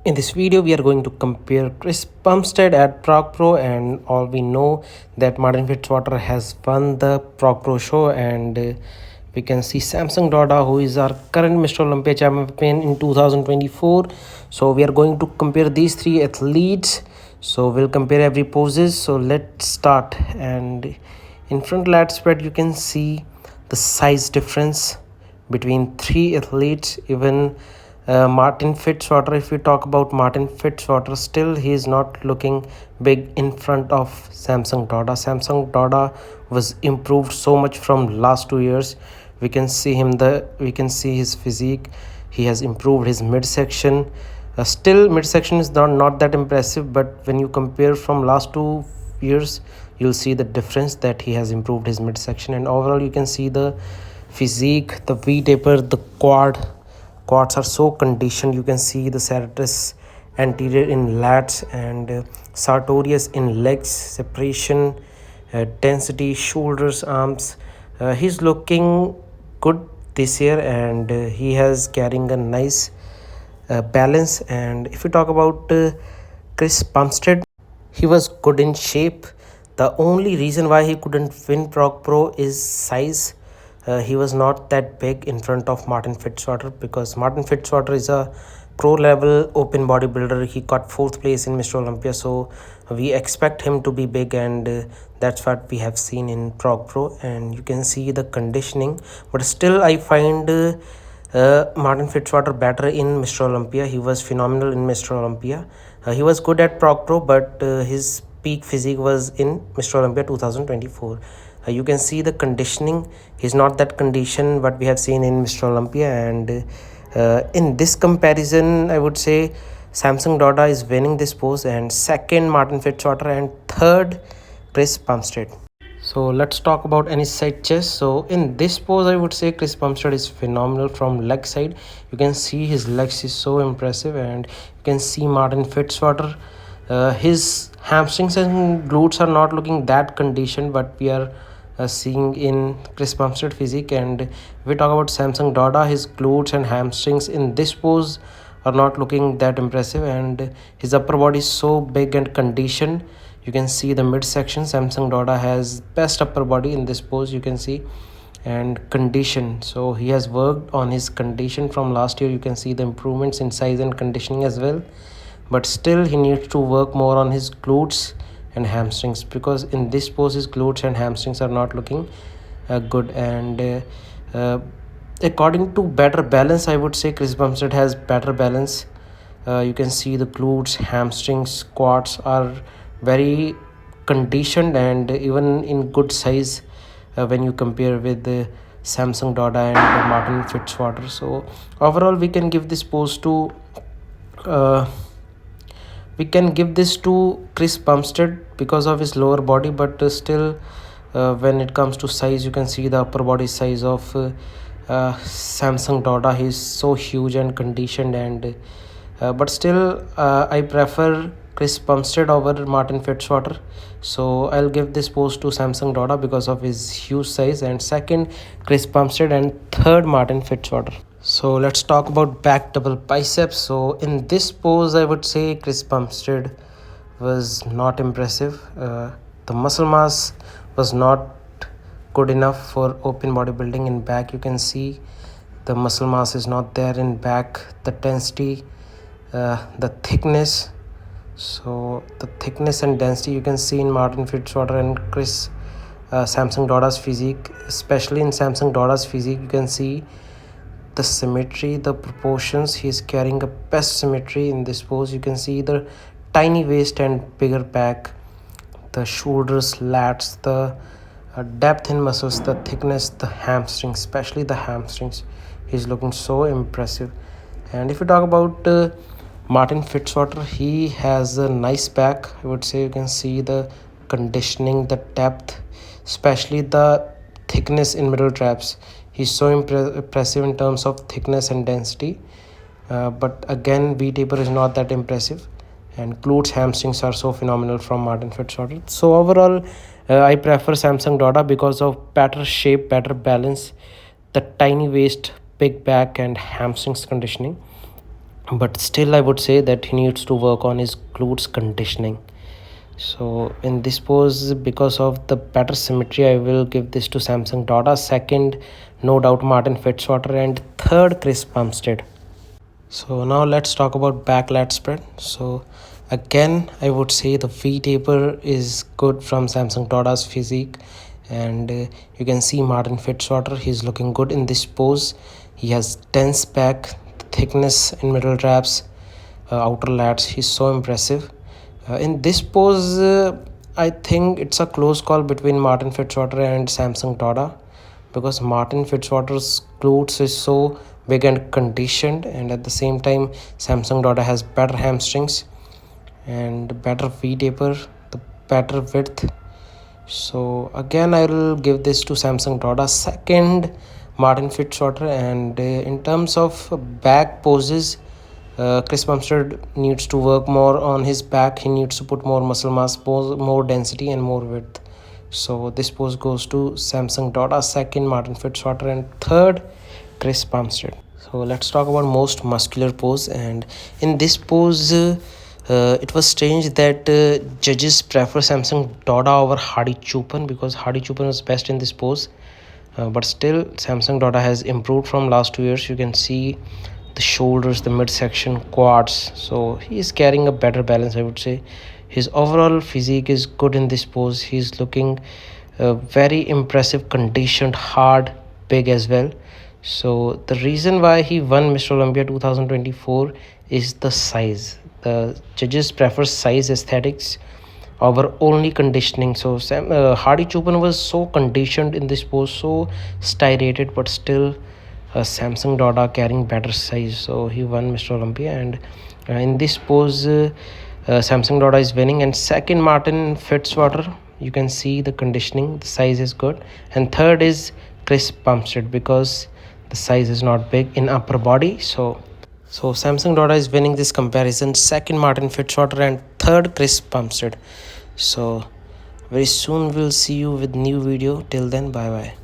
In this video, we are going to compare Chris Bumstead at Prague Pro, and all we know that Martin Fitzwater has won the Prague Pro show, and we can see Samson Dauda, who is our current Mr. Olympia champion in 2024. So we are going to compare these three athletes. So we'll compare every poses. So let's start. And in front lat spread, you can see the size difference between three athletes. Even Martin Fitzwater, if we talk about Martin Fitzwater, still he is not looking big in front of Samson Dauda. Samson Dauda was improved so much from last 2 years. We can see his physique. He has improved his midsection. Still midsection is not that impressive, but when you compare from last 2 years, you'll see the difference that he has improved his midsection. And overall, you can see the physique, the V taper, the quads are so conditioned. You can see the serratus anterior in lats and sartorius in legs, separation, density, shoulders, arms. He's looking good this year, and he has carrying a nice balance. And if we talk about Chris Bumstead, he was good in shape. The only reason why he couldn't win Prague Pro is size. He was not that big in front of Martin Fitzwater, because Martin Fitzwater is a pro level open bodybuilder. He got 4th place in Mr. Olympia, so we expect him to be big, and that's what we have seen in Prague Pro. And you can see the conditioning, but still I find Martin Fitzwater better in Mr. Olympia. He was phenomenal in Mr. Olympia. He was good at Prague Pro, but his peak physique was in Mr. Olympia 2024. You can see the conditioning. He's not that conditioned what we have seen in Mr. Olympia. And in this comparison, I would say Samson Dauda is winning this pose, and second Martin Fitzwater, and third Chris Bumstead. So let's talk about any side chest. So in this pose, I would say Chris Bumstead is phenomenal from leg side. You can see his legs is so impressive, and you can see Martin Fitzwater. His hamstrings and glutes are not looking that conditioned, but we are seeing in Chris Bumstead physique. And if we talk about Samson Dauda, his glutes and hamstrings in this pose are not looking that impressive, and his upper body is so big and conditioned. You can see the midsection. Samson Dauda has best upper body in this pose, you can see, and condition. So he has worked on his condition from last year. You can see the improvements in size and conditioning as well, but still he needs to work more on his glutes and hamstrings, because in this pose his glutes and hamstrings are not looking good. And according to better balance, I would say Chris Bumstead has better balance. You can see the glutes, hamstrings, quads are very conditioned and even in good size when you compare with Samson Dauda and Martin Fitzwater. So overall, we can give this pose to Chris Bumstead because of his lower body, but still when it comes to size, you can see the upper body size of Samson Dauda. He's so huge and conditioned, and but still I prefer Chris Bumstead over Martin Fitzwater. So I'll give this pose to Samson Dauda because of his huge size, and second Chris Bumstead, and third Martin Fitzwater. So let's talk about back double biceps. So in this pose, I would say Chris Bumstead was not impressive. The muscle mass was not good enough for open bodybuilding. In back, you can see the muscle mass is not there in back. The density, the thickness. So the thickness and density you can see in Martin Fitzwater and Chris Samson Dauda's physique. Especially in Samson Dauda's physique, you can see the symmetry, the proportions. He is carrying a best symmetry in this pose. You can see the tiny waist and bigger back, the shoulders, lats, the depth in muscles, the thickness, the hamstrings, especially the hamstrings. He's looking so impressive. And if you talk about Martin Fitzwater, he has a nice back, I would say. You can see the conditioning, the depth, especially the thickness in middle traps. He's so impressive in terms of thickness and density, but again V taper is not that impressive, and glutes, hamstrings are so phenomenal from Martin Fitzwater. So overall, I prefer Samson Dauda because of better shape, better balance, the tiny waist, big back, and hamstrings conditioning. but still I would say that he needs to work on his glutes conditioning. So in this pose, because of the better symmetry, I will give this to Samson Dauda. Second, no doubt, Martin Fitzwater, and third, Chris Bumstead. So now let's talk about back lat spread. So again, I would say the V taper is good from Samson Dauda's physique, and you can see Martin Fitzwater. He's looking good in this pose. He has dense back, thickness in middle traps, outer lats. He's so impressive. In this pose, I think it's a close call between Martin Fitzwater and Samson Dauda, because Martin Fitzwater's glutes is so big and conditioned, and at the same time, Samson Dauda has better hamstrings and better V taper, the better width. So again, I will give this to Samson Dauda. Second, Martin Fitzwater, and in terms of back poses, Chris Bumstead needs to work more on his back. He needs to put more muscle mass, more density, and more width. So this pose goes to Samson Dauda. Second, Martin Fitzwater, and third, Chris Bumstead. So let's talk about most muscular pose. And in this pose, it was strange that judges prefer Samson Dauda over Hardy Chupin, because Hardy Chupin was best in this pose. But still, Samson Dauda has improved from last 2 years. You can see the shoulders, the midsection, quads. So he is carrying a better balance, I would say. His overall physique is good in this pose. He's looking very impressive, conditioned, hard, big as well. So the reason why he won Mr. Olympia 2024 is the size. The judges prefer size aesthetics over only conditioning. So Hardy Chupin was so conditioned in this pose, so styrated, but still Samson Dauda carrying better size. So he won Mr. Olympia, and in this pose, Samson Dauda is winning. And second, Martin Fitzwater. You can see the conditioning, the size is good. And third is Chris Bumstead, because the size is not big in upper body. So Samson Dauda is winning this comparison. Second, Martin Fitzwater, and third, Chris Bumstead. So very soon we'll see you with new video. Till then, bye bye.